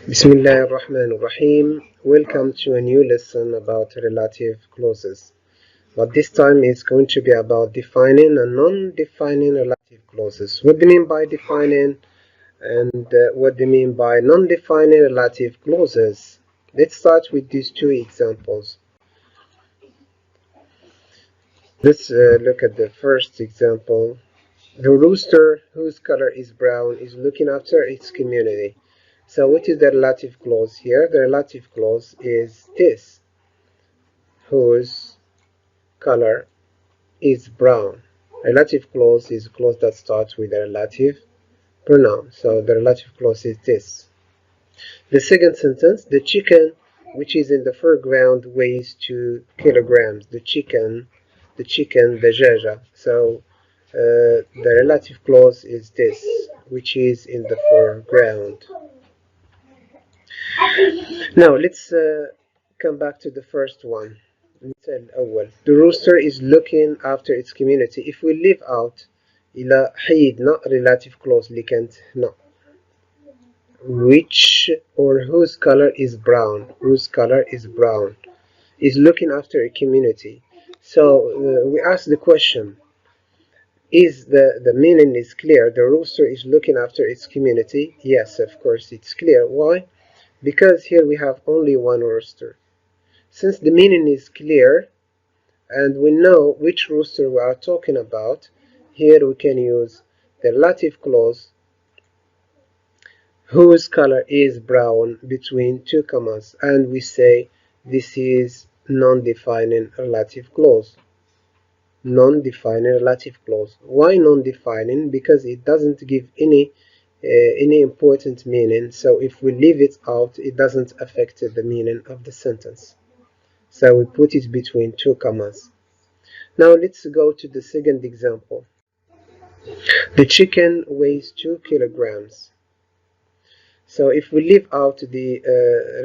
Bismillahirrahmanirrahim. Welcome to a new lesson about relative clauses. But this time it's going to be about defining and non-defining relative clauses. What do you mean by defining and what do you mean by non-defining relative clauses? Let's start with these two examples. Let's look at the first example. The rooster, whose color is brown, is looking after its community. So what is the relative clause here? The relative clause is this, whose color is brown. Relative clause is a clause that starts with a relative pronoun. So the relative clause is this. The second sentence, the chicken which is in the foreground weighs 2 kilograms. The chicken, dajaja. So the relative clause is this, which is in the foreground. Now let's come back to the first one. The rooster is looking after its community. If we leave out إلى حيدنا relative clause اللي كانت هنا, which or whose color is brown, is looking after a community. So we ask the question, is the meaning is clear? The rooster is looking after its community. Yes, of course it's clear. Why? Because here we have only one rooster. Since the meaning is clear and we know which rooster we are talking about, here we can use the relative clause whose color is brown between two commas, and we say this is non-defining relative clause. Non-defining relative clause. Why non-defining? Because it doesn't give any important meaning. So if we leave it out, it doesn't affect the meaning of the sentence. So we put it between two commas. Now let's go to the second example. The chicken weighs 2 kilograms. So if we leave out the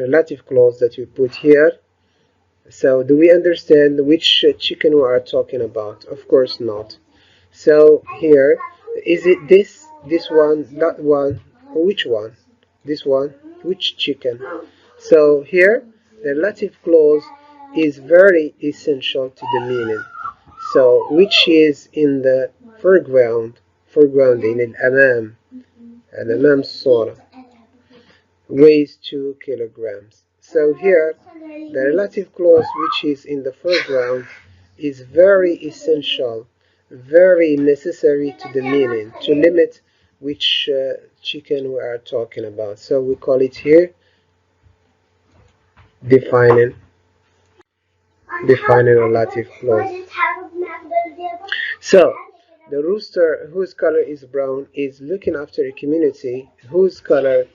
relative clause that we put here, so do we understand which chicken we are talking about? Of course not. So here, is it this one, that one, or which one? This one, which chicken? So here, the relative clause is very essential to the meaning. So which is in the foreground in الأمام الصورة, weighs 2 kilograms. So here the relative clause which is in the foreground is very essential, very necessary to the meaning, to limit which chicken we are talking about. So we call it here defining relative clause. So the rooster whose color is brown is looking after a community whose color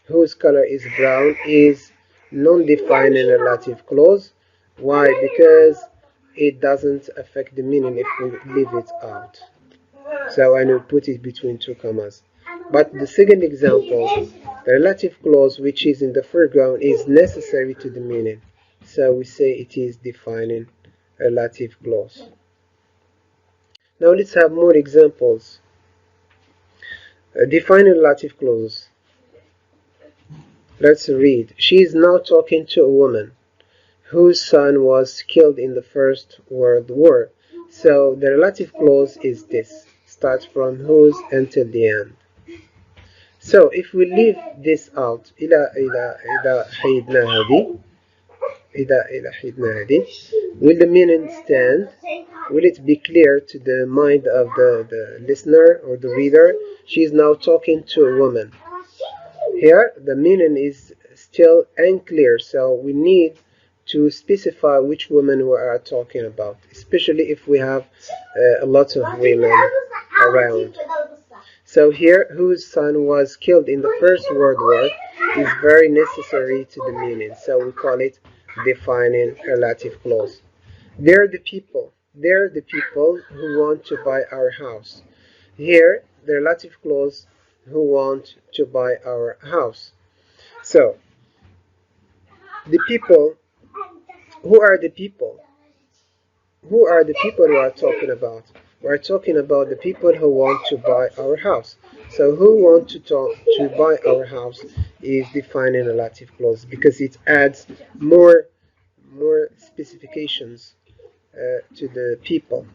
is brown is non-defining relative clause. Why? Because it doesn't affect the meaning if we leave it out. So I will put it between two commas. But the second example, the relative clause which is in the foreground is necessary to the meaning. So we say it is defining relative clause. Now let's have more examples. Defining relative clause. Let's read. She is now talking to a woman whose son was killed in the First World War. So the relative clause is this. Starts from whose until the end. So if we leave this out, إذا حيدنا هذه, will the meaning stand? Will it be clear to the mind of the listener or the reader? She is now talking to a woman. Here the meaning is still unclear, so we need to specify which woman we are talking about, especially if we have a lot of women around. So here, whose son was killed in the First World War is very necessary to the meaning, so we call it defining relative clause. They're the people who want to buy our house. Here the relative clause, who want to buy our house. So the people, who are the people we are talking about? We're talking about the people who want to buy our house. So who want to buy our house is defining a relative clause because it adds more specifications to the people.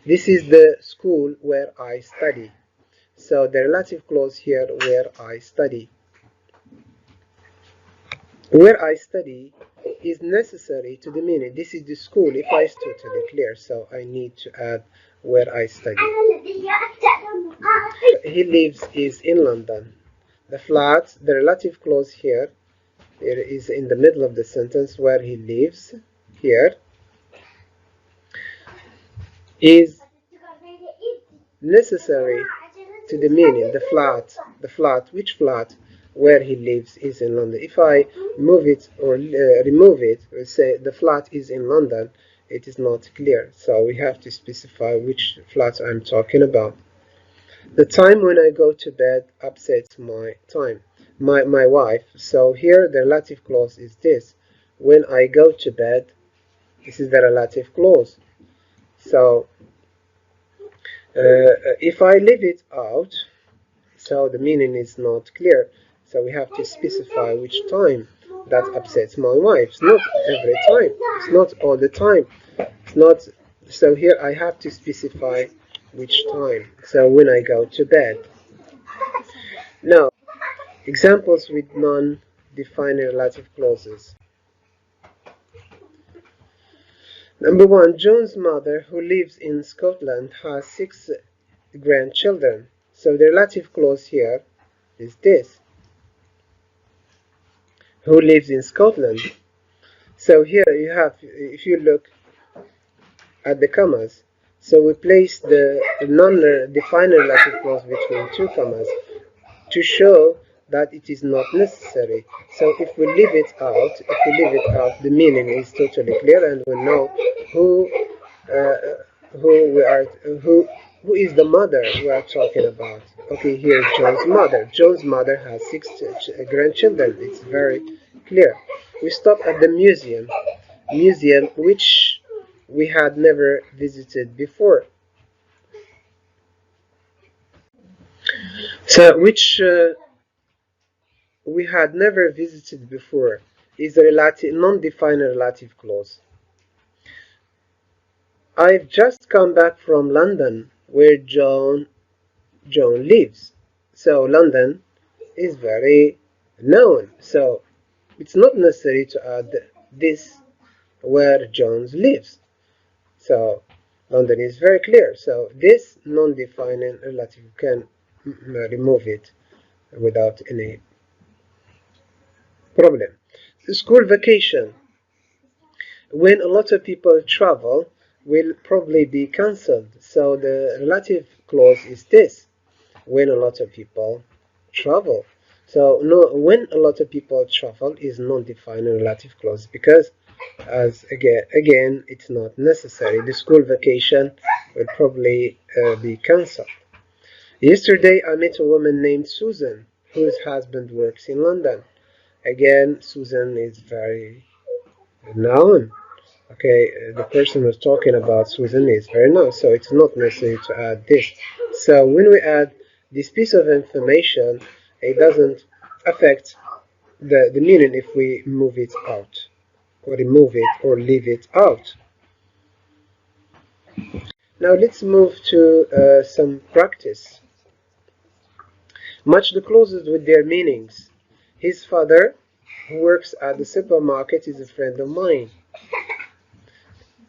This is the school where I study. So the relative clause here, where I study. Where I study is necessary to the meaning. This is the school. If I is totally clear, so I need to add where I study. He lives is in London. The flat, the relative clause here, it is in the middle of the sentence where he lives here is necessary to the meaning. The flat, which flat where he lives is in London. If I move it or remove it, or say the flat is in London, it is not clear. So we have to specify which flat I'm talking about. The time when I go to bed upsets my wife. So here the relative clause is this. When I go to bed, this is the relative clause. So if I leave it out, so the meaning is not clear. So we have to specify which time that upsets my wife. It's not every time. It's not all the time. It's not. So here I have to specify which time. So when I go to bed. Now, examples with non-defining relative clauses. Number 1, John's mother, who lives in Scotland, has 6 grandchildren. So the relative clause here is this. Who lives in Scotland? So here you have, if you look at the commas, so we place the non-defining relative clause between 2 commas to show that it is not necessary. So if we leave it out, the meaning is totally clear, and we know who who is the mother we are talking about. Okay, here's John's mother. John's mother has 6 grandchildren. It's very clear. We stop at the museum which we had never visited before. So which we had never visited before is a non-defined relative clause. I've just come back from London, where John lives. So London is very known. So it's not necessary to add this where John lives. So London is very clear. So this non-defining relative can remove it without any problem. School vacation. When a lot of people travel, will probably be cancelled. So the relative clause is this. When a lot of people travel. So no, when a lot of people travel is non-defining relative clause because as again it's not necessary. The school vacation will probably be cancelled. Yesterday I met a woman named Susan whose husband works in London. Again, Susan is very known. Okay, the person who's talking about Susan is very known, so it's not necessary to add this. So when we add this piece of information, it doesn't affect the meaning if we move it out, or remove it, or leave it out. Now let's move to some practice. Match the clauses with their meanings. His father, who works at the supermarket, is a friend of mine.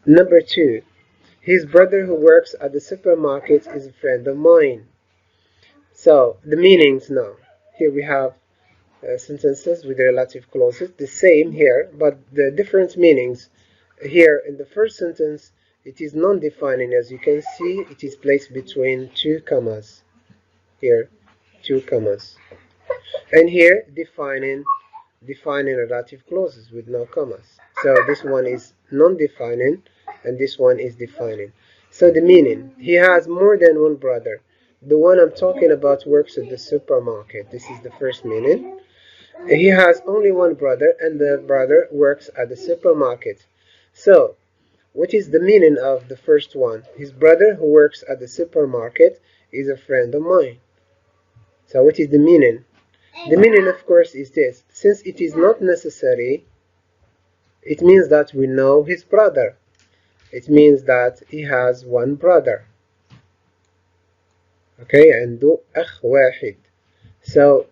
Number 2, his brother who works at the supermarket is a friend of mine. So the meanings now. Here we have sentences with relative clauses, the same here, but the different meanings. Here in the first sentence, it is non-defining. As you can see, it is placed between 2 commas. Here, 2 commas. And here, defining relative clauses with no commas. So this one is non-defining and this one is defining. So the meaning, he has more than one brother. The one I'm talking about works at the supermarket. This is the first meaning. He has only one brother and the brother works at the supermarket. So What is the meaning of the first one? His brother who works at the supermarket is a friend of mine. So what is the meaning? The meaning, of course, is this. Since it is not necessary, it means that we know his brother. It means that he has one brother. Okay, عنده أخ واحد. So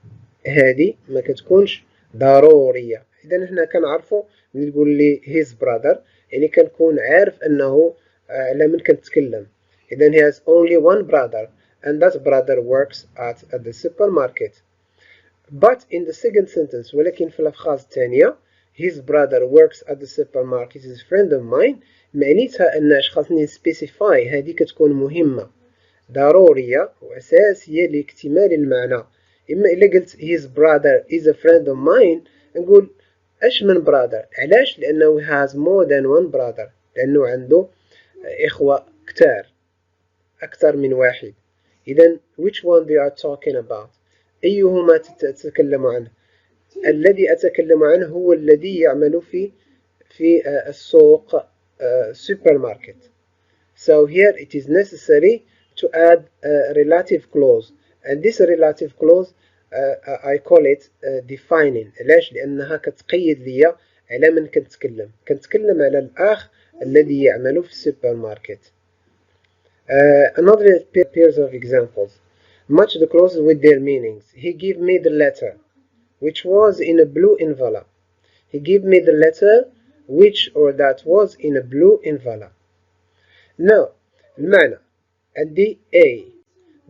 هذه ما كتكونش ضرورية. إذا هنا كنعرفو ملي تقول لي his brother يعني كنكون عارف أنه على من كنتكلم. إذا he has only one brother and that brother works at the supermarket. But in the second sentence ولكن في الأفخاذ الثانية his brother works at the supermarket is a friend of mine معنيتها أن خاصني specify هذه كتكون مهمة ضرورية وأساسية لاكتمال المعنى. إما إلا قلت his brother is a friend of mine نقول أش من brother. علاش؟ لأنه has more than one brother لأنه عنده إخوة كتار أكثر من واحد. إذن which one they are talking about؟ أيهما تتكلم عنه؟ الذي أتكلم عنه هو الذي يعمل في السوق supermarket. So here it is necessary to add a relative clause and this relative clause I call it defining. علاش؟ لأنها كتقيد لي على من كنتكلم على الأخ الذي يعمل في السوبرماركت. Another pairs of examples match the clauses with their meanings. He gave me the letter which was in a blue envelope. He gave me the letter which or that was in a blue envelope. Now المعنى عندي A.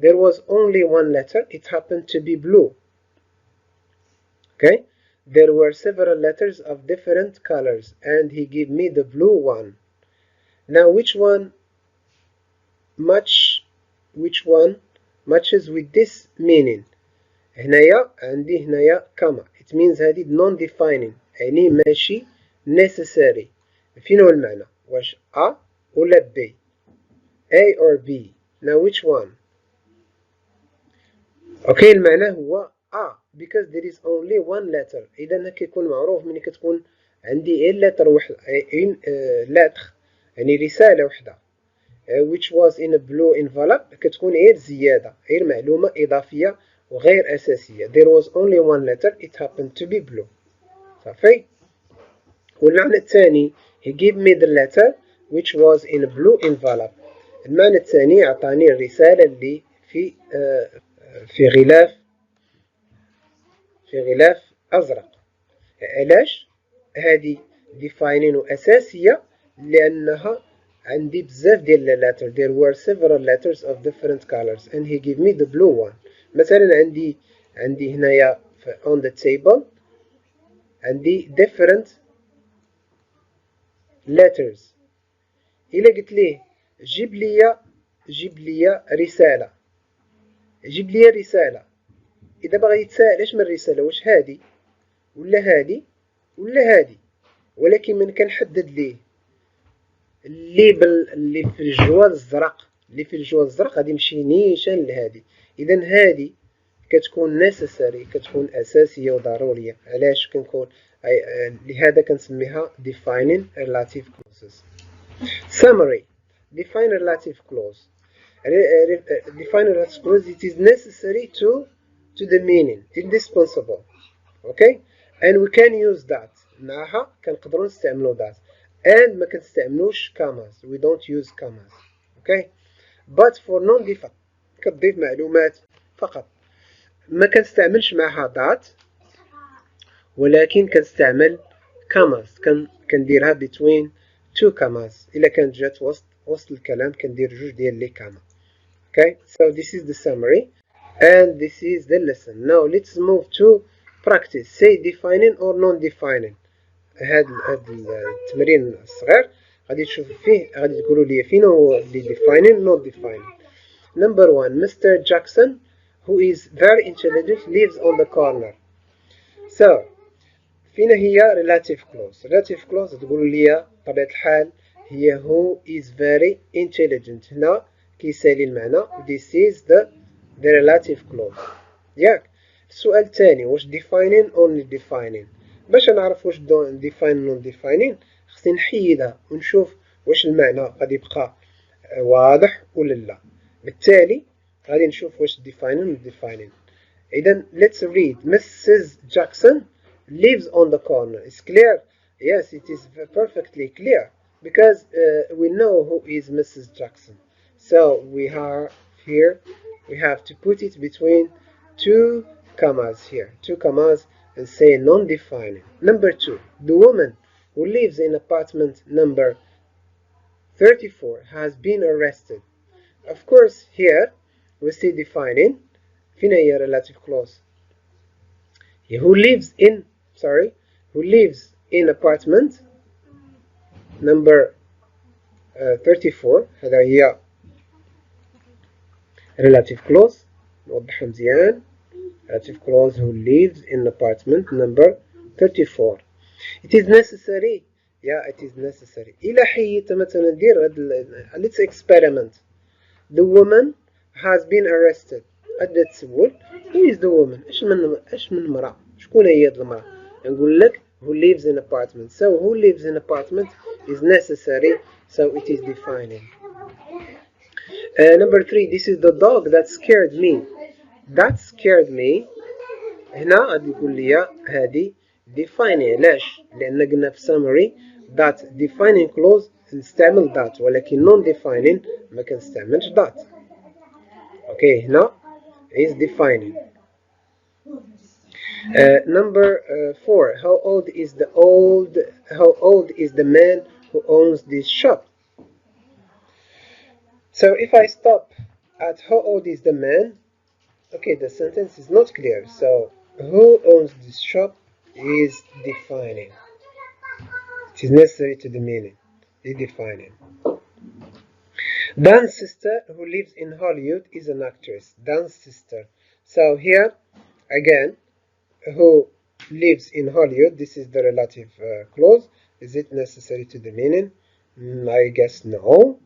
There was only one letter. It happened to be blue. Okay. There were several letters of different colors and he gave me the blue one. Now which one matches with this meaning? هنايا عندي هنايا كما. It means هذه non-defining يعني ماشي necessary. فين هو المعنى؟ واش A ولا B؟ A or B. Now which one? Okay المعنى هو A because there is only one letter. إذا كيكون معروف ملي كتكون عندي letter وحدة lettre يعني رسالة وحدة which was in a blue envelope كتكون غير زيادة غير معلومة إضافية وغير أساسية. There was only one letter. It happened to be blue. صافي. والمعنى الثاني he gave me the letter which was in a blue envelope. المعنى الثاني أعطاني الرسالة اللي في غلاف أزرق. علاش؟ هذه defining وأساسية لأنها عندي بزاف ديال letter. There were several letters of different colors and he gave me the blue one. مثلا عندي هنايا on the table عندي different letters. إلا قلت ليه جيب لي رسالة إذا بغى يتساءل اش من الرسالة واش هادي ولا هادي ولكن من كنحدد ليه اللي في الجوال الزرق غادي يمشي نيشان لهادي. إذا هادي كتكون necessary كتكون أساسية وضرورية. علاش كنكون لهذا كنسميها defining relative clauses. Summary. Define relative clause. Define relative clause. It is necessary to the meaning. Indispensable. Okay? And we can use that. معها كنقدروا نستعملوا that. And ما كنستعملوش commas. We don't use commas. Okay? But for non-defined كتضيف معلومات فقط. ما كنستعملش معها that ولكن كنستعمل commas. كنديرها between two commas. إلا كانت جات وسط الكلام كندير جوج ديال لي comma. Okay? So this is the summary and this is the lesson. Now let's move to practice. Say defining or non-defining. هذا التمرين الصغير غادي تشوفوا فيه غادي تقولوا لي فين هو اللي defining not defining. Number 1. Mr. Jackson who is very intelligent lives on the corner. So فين هي relative clause. Relative clause تقولوا لي طبيعة الحال هي who is very intelligent. هنا كيسالي المعنى this is the relative clause. ياك السؤال الثاني واش defining or not defining. باش نعرف واش define non defining خصني نحيدها ونشوف واش المعنى غادي يبقى واضح ولا لا. بالتالي غادي نشوف واش defining و defining. إذا let's read. Mrs. Jackson lives on the corner. It's clear? Yes, it is perfectly clear because we know who is Mrs. Jackson. So we are here, we have to put it between two commas here, two commas, and say non-defining. Number 2, the woman who lives in apartment number 34 has been arrested. Of course, here we see defining. فين هي relative clause? Who lives in apartment number 34. هذا هي relative clause. نوضحها مزيان. relative clause who lives in apartment number 34. It is necessary. Yeah, it is necessary. إلا حيت مثلا ندير let's experiment. The woman has been arrested. أبدا تسول who is the woman؟ اش من مرأة؟ شكون هي هاد المرأة؟ نقول لك who lives in apartment. So who lives in apartment is necessary, so it is defining. Number 3, this is the dog that scared me. That scared me. هنا غادي يقول لي هذه defining. علاش؟ لأن قلنا في summary that defining clause نستعمل that، ولكن non-defining ما كنستعملش that. Okay, هنا is defining. Number 4, how old is the man who owns this shop? So if I stop at how old is the man, okay, the sentence is not clear. So who owns this shop is defining. It is necessary to the meaning. Is defining. Dan's sister who lives in Hollywood is an actress. Dan's sister. So here again, who lives in Hollywood, this is the relative clause. Is it necessary to the meaning? I guess no,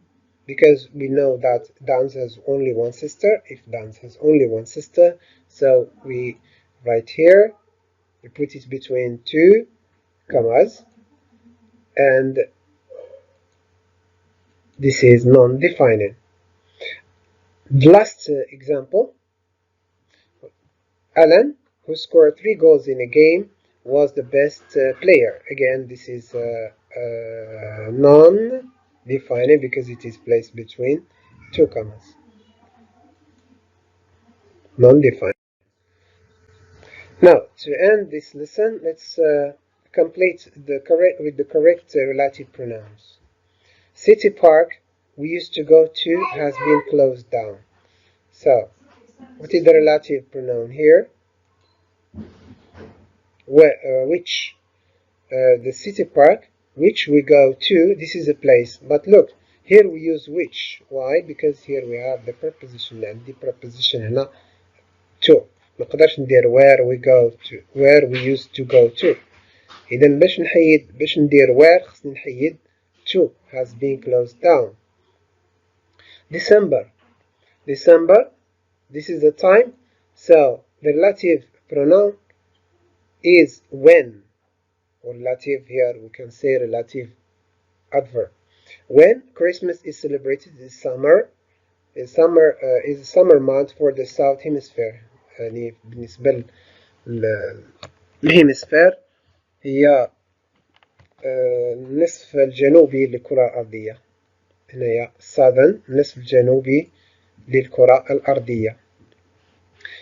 because we know that Dan has only one sister. If Dan has only one sister, so we write here, we put it between two commas, and this is non-defining. The last example, Alan, who scored 3 goals in a game, was the best player. Again, this is non-defining because it is placed between two commas. Non-defining. Now, to end this lesson, let's complete with the correct relative pronouns. City Park we used to go to has been closed down. So, what is the relative pronoun here? Which? The city park, which we go to, this is a place. But look, here we use which. Why? Because here we have the preposition and the preposition هنا to. ما نقدرش ندير where we go to, where we used to go to. إذا باش ندير where خصني نحيد to has been closed down. December, this is the time. So the relative pronoun is when, or relative here we can say relative adverb. When Christmas is celebrated is summer. Is a summer month for the South Hemisphere. يعني بالنسبة للهيمسفير هي النصف الجنوبي للكرة الأرضية. هنا southern النصف الجنوبي للكرة الأرضية.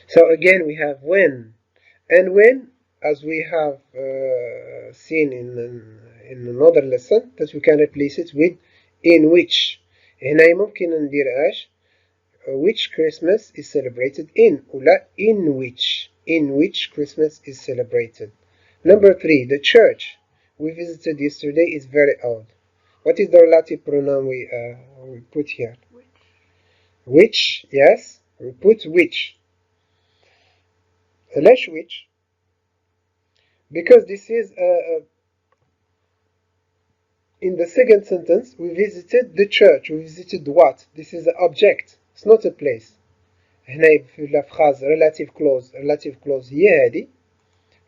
So again we have when, and when, as we have seen in another lesson, that we can replace it with in which. هنا ممكن ندير which Christmas is celebrated in, ولا in which Christmas is celebrated. Number 3, the church we visited yesterday is very old. What is the relative pronoun we put here? Which, yes, we put which. Less which, because this is in the second sentence we visited the church. We visited what? This is an object, it's not a place. هنا في la phrase relative clause هي هذه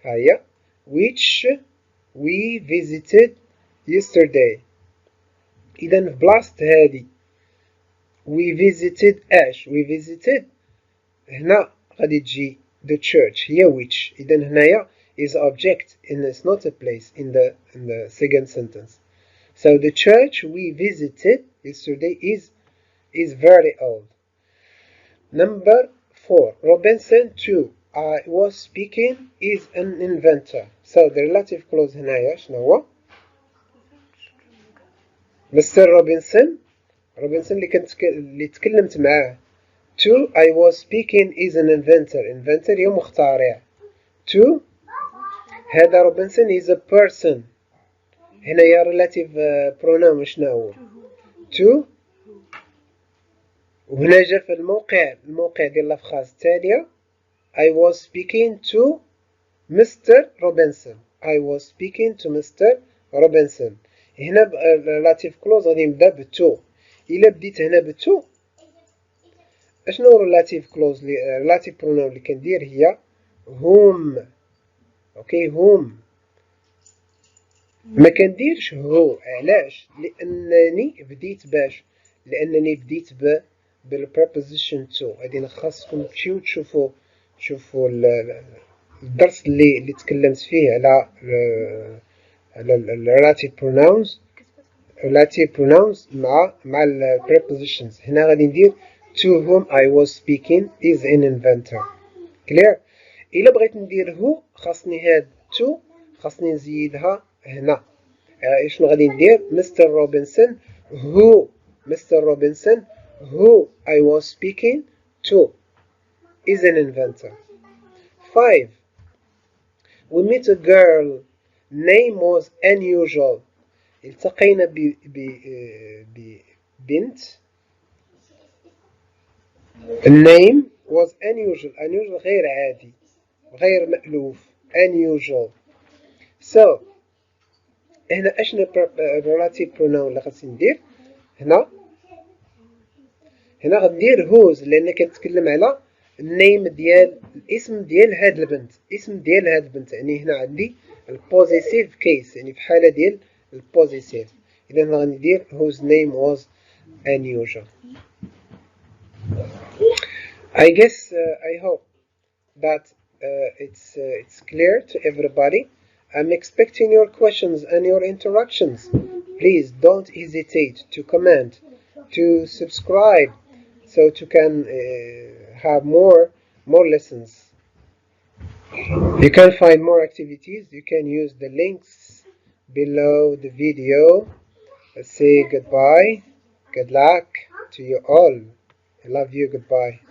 هي which we visited yesterday. إذا في بلاصة هادي we visited اش we visited هنا غادي تجي the church هي which. إذا هنايا is object and it's not a place in the second sentence. So the church we visited yesterday is very old. Number 4. Robinson too I was speaking is an inventor. So the relative clause هنايا شنو هو؟ Mr. Robinson اللي تكلمت معاه. Two I was speaking is an inventor. Inventor هي مخترع. Two هذا Robinson is a person. هنا يا relative pronoun شنو هو؟ Two وهنا جا في الموقع ديال الأفخاذ التالية I was speaking to Mr. Robinson. I was speaking to Mr. Robinson. هنا relative clause غادي نبدا بتو. إلا بديت هنا بتو اشنو relative clause relative pronoun اللي كندير هي whom. اوكي whom ما كنديرش هو. علاش؟ لانني بديت بالpreposition to. غادي خاصكم تمشيو تشوفوا الدرس اللي تكلمت فيه على relative pronouns مع prepositions. هنا غادي ندير to whom I was speaking is an inventor. clear. إلا بغيت ندير هو خاصني هاد to خاصني نزيدها هنا. شنو غادي ندير؟ Mr. Robinson who I was speaking to is an inventor. 5. We met a girl name was unusual. التقينا ببنت النيم was unusual. غير عادي غير مألوف. unusual. So هنا اشنا relative pronoun اللي خاصني ندير هنا غندير whose لان كنتكلم على النيم ديال الاسم ديال هاد البنت. يعني هنا عندي البوزيسيف كيس يعني في حالة ديال البوزيسيف. إذا غندير whose name was unusual. I guess I hope that it's clear to everybody. I'm expecting your questions and your interactions. Please don't hesitate to comment, to subscribe, so you can have more lessons. You can find more activities. You can use the links below the video. Let's say goodbye. Good luck to you all. I love you. Goodbye.